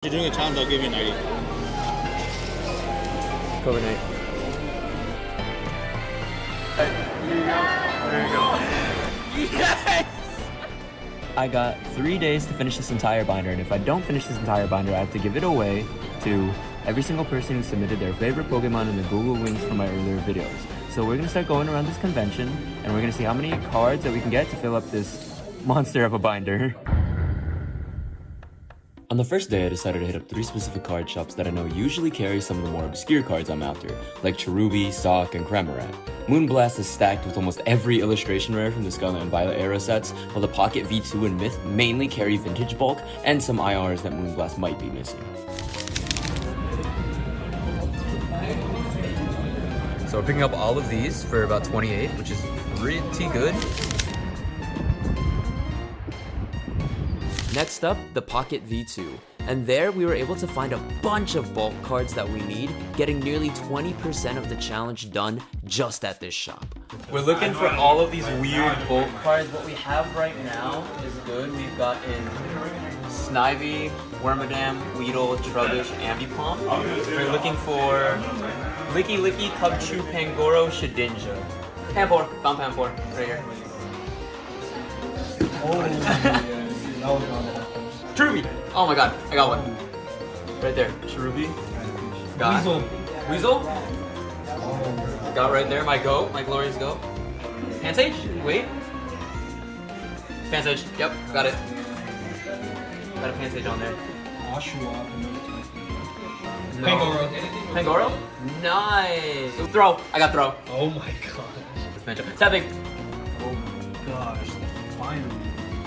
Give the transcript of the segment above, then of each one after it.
If you're doing a challenge, I'll give you 90. Cover night. There you go. Yes! I got 3 days to finish this entire binder, and if I don't finish this entire binder, I have to give it away to every single person who submitted their favorite Pokemon in the Google links from my earlier videos. So we're gonna start going around this convention, and we're gonna see how many cards that we can get to fill up this monster of a binder. On the first day, I decided to hit up 3 specific card shops that I know usually carry some of the more obscure cards I'm after, like Cherubi, Sock, and Cramorant. Moonblast is stacked with almost every illustration rare from the Scarlet and Violet era sets, while the Pocket V2 and Myth mainly carry vintage bulk and some IRs that Moonblast might be missing. So we're picking up all of these for about 28, which is pretty good. Next up, the Pocket V2. And there we were able to find a bunch of bulk cards that we need, getting nearly 20% of the challenge done just at this shop. We're looking for all of these weird bulk cards. What we have right now is good. We've got in Snivy, Wormadam, Weedle, Trubbish, Ambipom. We're looking for Licky Licky, Cubchoo, Pangoro, Shedinja. Pampor, found Pampor, right here. Cherubi! Oh my god, I got one. Right there, Cherubi. Got Weasel. Weasel? Got right there, my goat, my glorious goat. Pansage? Wait. Pansage, yep, got it. Got a Pansage on there. No. Pangoro. Pangoro? Nice! Throw! I got throw. Oh my god. Tapping. Oh my gosh. Finally.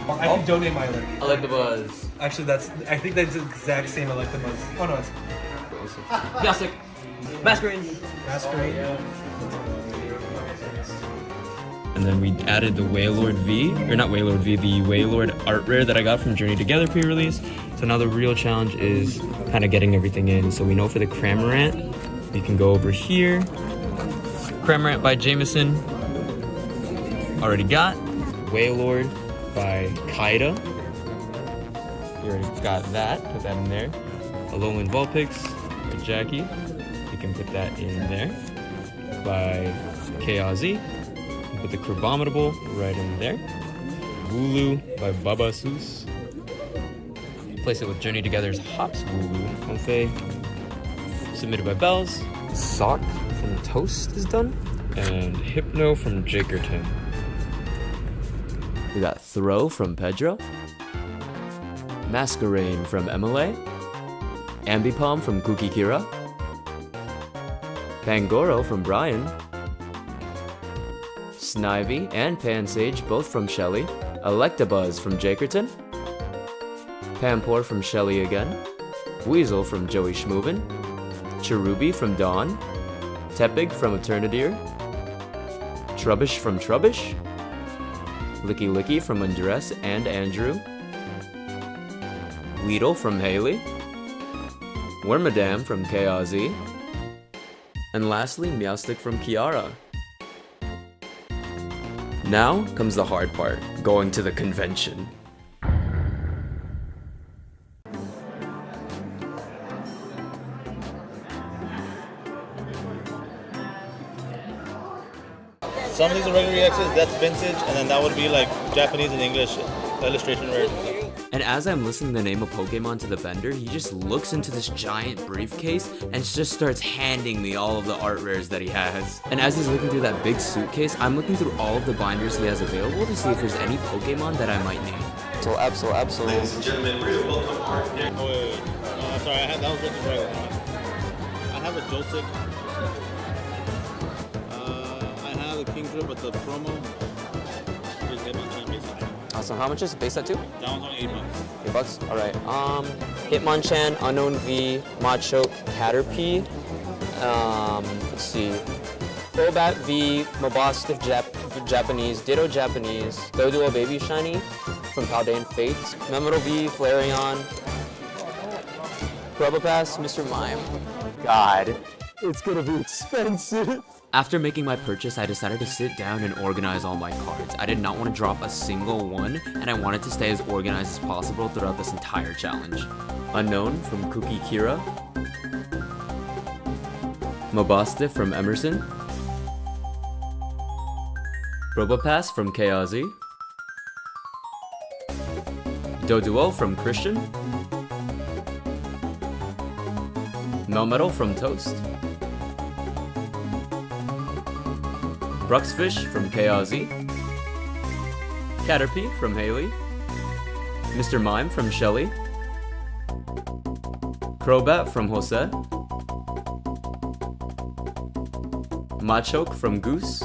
I can donate my Electabuzz. I like the buzz. Actually, I think that's the exact same Electabuzz. Oh no, it's Piastic. Masquerade. Masquerade. And then we added the Wailord V, or not Wailord V, the Wailord art rare that I got from Journey Together pre-release. So now the real challenge is kind of getting everything in. So we know for the Cramorant, we can go over here. Cramorant by Jameson. Already got. Wailord by Kaida. We already got that, put that in there. Alolan Vulpix by Jackie. We can put that in there. By Kayazi. Put the Crabominable right in there. Wooloo by Babasus. Place it with Journey Together's Hops Wooloo. Confe. Submitted by Bells. Sock from Toast is done. And Hypno from Jakerton. We got Throw from Pedro. Masquerain from MLA. Ambipom from Kukikira. Pangoro from Brian. Snivy and Pansage, both from Shelly. Electabuzz from Jakerton. Pampor from Shelly again. Weasel from Joey Schmoovin. Cherubi from Dawn. Tepig from Eternadir. Trubbish from Trubbish. Licky Licky from Undress and Andrew. Weedle from Haley. Wormadam from KRZ. And lastly, Meowstic from Kiara. Now comes the hard part, going to the convention. Some of these are regular EXs, that's vintage, and then that would be like Japanese and English illustration rares. And as I'm listening the name of Pokemon to the vendor, he just looks into this giant briefcase and just starts handing me all of the art rares that he has. And as he's looking through that big suitcase, I'm looking through all of the binders he has available to see if there's any Pokemon that I might need. So absolutely. Ladies and gentlemen, welcome. Oh, wait. Sorry, that was written regular. I have a Joltik. I have a Kingdra, but the promo is Hitmonchan base set. Awesome. How much is base set 2? That one's only $8. $8? Alright. Hitmonchan, Unknown V, Machoke, Caterpie. Let's see. Golbat V, Mabosstiff Japanese, Ditto Japanese, Doduo Baby Shiny from Paldean Fates, Memorable V, Flareon, Probopass, Mr. Mime. God, it's gonna be expensive. After making my purchase, I decided to sit down and organize all my cards. I did not want to drop a single one, and I wanted to stay as organized as possible throughout this entire challenge. Unknown from Cookie Kira, Mobasta from Emerson, Robopass from Kayazi, Doduo from Christian, Melmetal from Toast, Bruxfish from Kayazi, Caterpie from Haley, Mr. Mime from Shelly, Crobat from Jose, Machoke from Goose,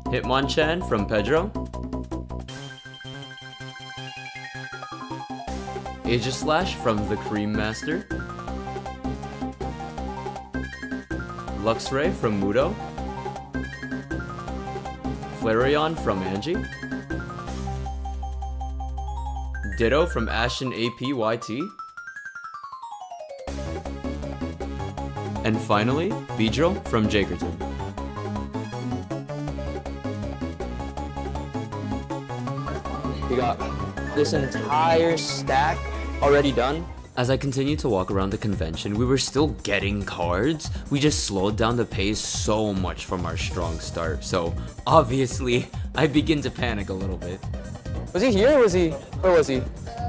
Hitmonchan from Pedro, Aegislash from the Cream Master, Luxray from Mudo, Flareon from Angie, Ditto from Ashen APYT, and finally, Beedrill from Jakerton. We got this entire stack already done. As I continued to walk around the convention, we were still getting cards. We just slowed down the pace so much from our strong start. So obviously, I begin to panic a little bit. Was he here or was he? Where was he?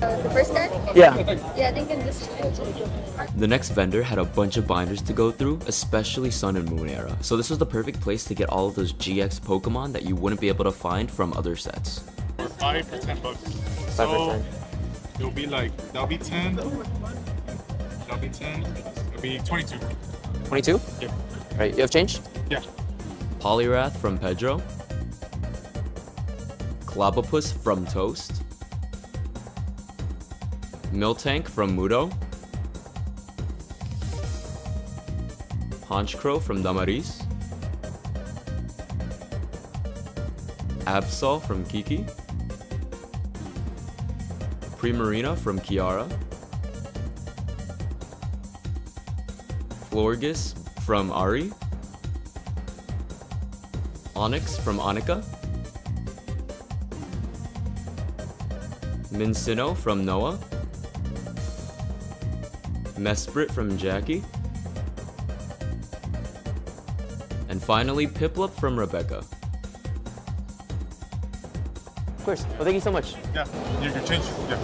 The first guy? Yeah. Yeah, I think in this. The next vendor had a bunch of binders to go through, especially Sun and Moon era. So this was the perfect place to get all of those GX Pokemon that you wouldn't be able to find from other sets. 5 for $10. 5 So for 10. it'll be like that'll be 10. That'll be 10. It'll be 22. 22? Yeah. Right, you have change? Yeah. Poliwrath from Pedro, Clobopus from Toast, Miltank from Mudo, Honchkrow from Damaris, Absol from Kiki, Primarina from Kiara, Florges from Ari, Onyx from Annika, Mincino from Noah, Mesprit from Jackie, and finally Piplup from Rebecca. Of course. Well, thank you so much. Yeah. You can change. Yeah.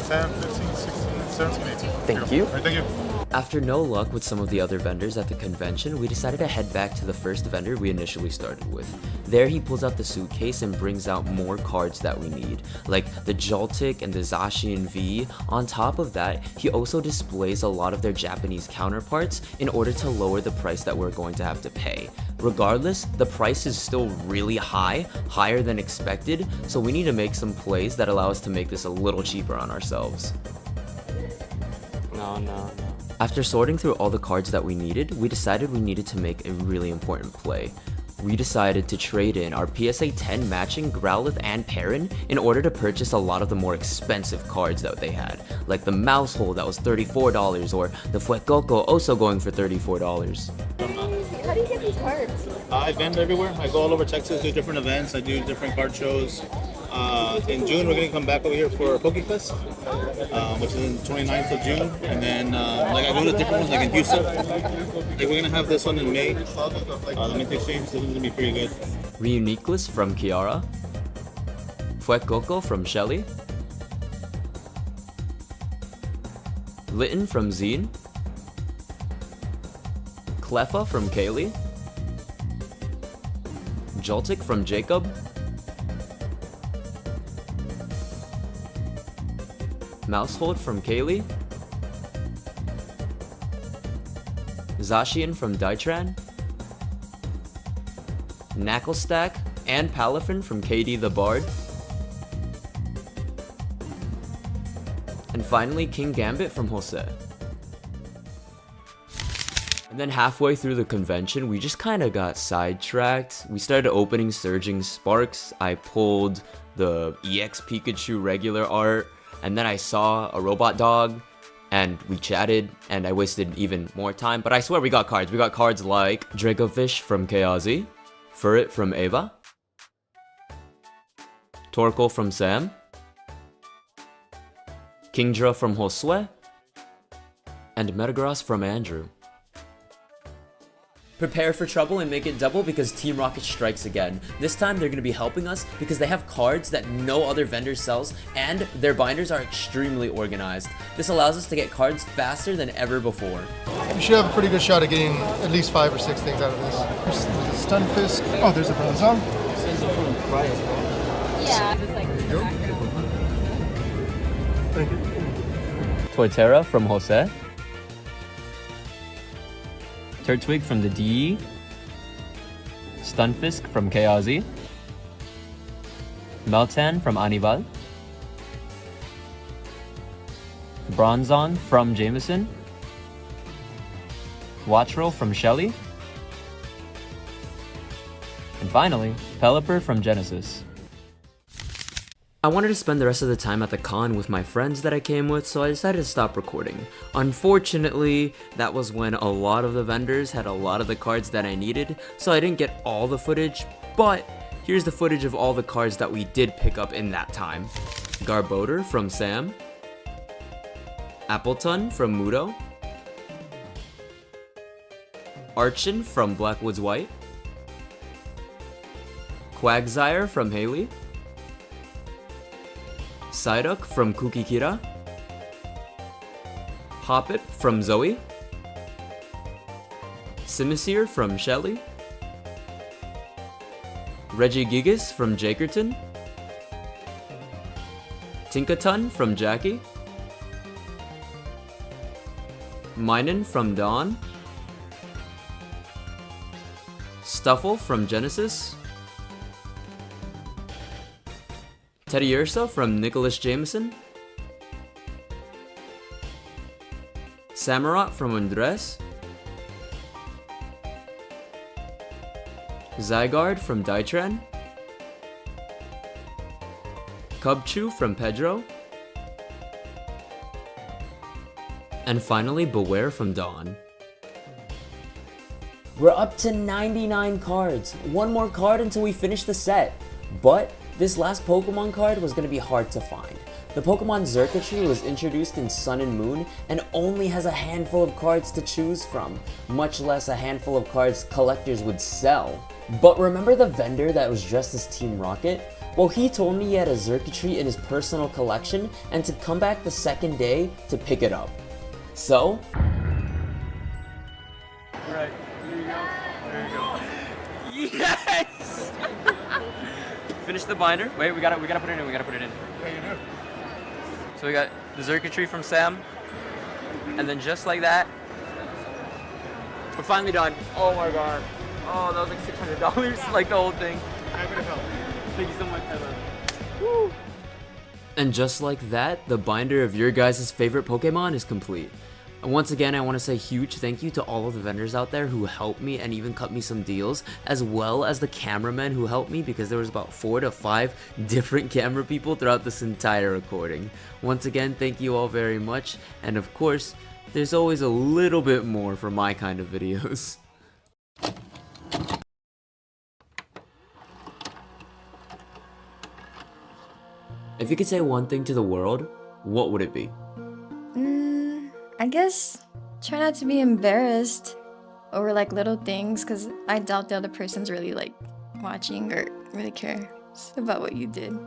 10, 15, 16, 17, 18. Thank you. All right, thank you. After no luck with some of the other vendors at the convention, we decided to head back to the first vendor we initially started with. There he pulls out the suitcase and brings out more cards that we need, like the Joltik and the Zacian V. On top of that, he also displays a lot of their Japanese counterparts in order to lower the price that we're going to have to pay. Regardless, the price is still really high, higher than expected, so we need to make some plays that allow us to make this a little cheaper on ourselves. No. After sorting through all the cards that we needed, we decided we needed to make a really important play. We decided to trade in our PSA 10 matching Growlithe and Perrin in order to purchase a lot of the more expensive cards that they had, like the Mousehole that was $34 or the Fuecoco also going for $34. How do you get these cards? I vend everywhere. I go all over Texas, do different events. I do different card shows. In June, we're going to come back over here for PokeFest, which is in 29th of June. And then, like, I go to different ones, like in Houston. Like, we're going to have this one in May. The Mint Exchange, this one's going to be pretty good. Reuniqueless from Kiara, Fuecoco from Shelly, Litten from Zine, Cleffa from Kaylee, Joltik from Jacob, Mousehold from Kaylee, Zacian from Dytran, Knacklestack and Palafin from KD the Bard, and finally King Gambit from Jose. And then halfway through the convention, we just kind of got sidetracked. We started opening Surging Sparks. I pulled the EX Pikachu regular art, and then I saw a robot dog, and we chatted, and I wasted even more time. But I swear we got cards. We got cards like Dracofish from Kayazi, Furret from Ava, Torkoal from Sam, Kingdra from Josue, and Metagross from Andrew. Prepare for trouble and make it double because Team Rocket strikes again. This time they're going to be helping us because they have cards that no other vendor sells and their binders are extremely organized. This allows us to get cards faster than ever before. You should have a pretty good shot at getting at least 5 or 6 things out of this. There's a Stunfisk. Oh, there's a Bronzong. Yeah. Thank you. Torterra from Jose. Turtwig from the DE. Stunfisk from KRZ. Meltan from Anibal. Bronzong from Jameson. Watchroll from Shelly. And finally, Pelipper from Genesis. I wanted to spend the rest of the time at the con with my friends that I came with, so I decided to stop recording. Unfortunately, that was when a lot of the vendors had a lot of the cards that I needed, so I didn't get all the footage, but here's the footage of all the cards that we did pick up in that time. Garbodor from Sam. Appleton from Mudo. Archon from Blackwoods White. Quagsire from Haley. Psyduck from Kukikira. Hoppip from Zoe. Simisear from Shelly. Regigigas from Jakerton. Tinkaton from Jackie. Minun from Dawn. Stuffle from Genesis. Teddiursa from Nicholas Jameson. Samurott from Andres. Zygarde from Dytran. Cubchoo from Pedro. And finally, Beware from Dawn. We're up to 99 cards. One more card until we finish the set. But this last Pokemon card was going to be hard to find. The Pokemon Xurkitree was introduced in Sun and Moon and only has a handful of cards to choose from, much less a handful of cards collectors would sell. But remember the vendor that was dressed as Team Rocket? Well, he told me he had a Xurkitree in his personal collection and to come back the second day to pick it up. So, Right. There you go. There you go. yes! Finish the binder. Wait, we gotta put it in. Yeah, you do. So we got the Xurkitree from Sam, and then just like that, we're finally done. Oh my god. Oh, that was like $600, like the whole thing. Thank you so much, Emma. Woo. And just like that, the binder of your guys' favorite Pokemon is complete. And once again, I want to say huge thank you to all of the vendors out there who helped me and even cut me some deals, as well as the cameramen who helped me because there was about 4 to 5 different camera people throughout this entire recording. Once again, thank you all very much, and of course, there's always a little bit more for my kind of videos. If you could say one thing to the world, what would it be? I guess try not to be embarrassed over like little things, because I doubt the other person's really like watching or really cares about what you did.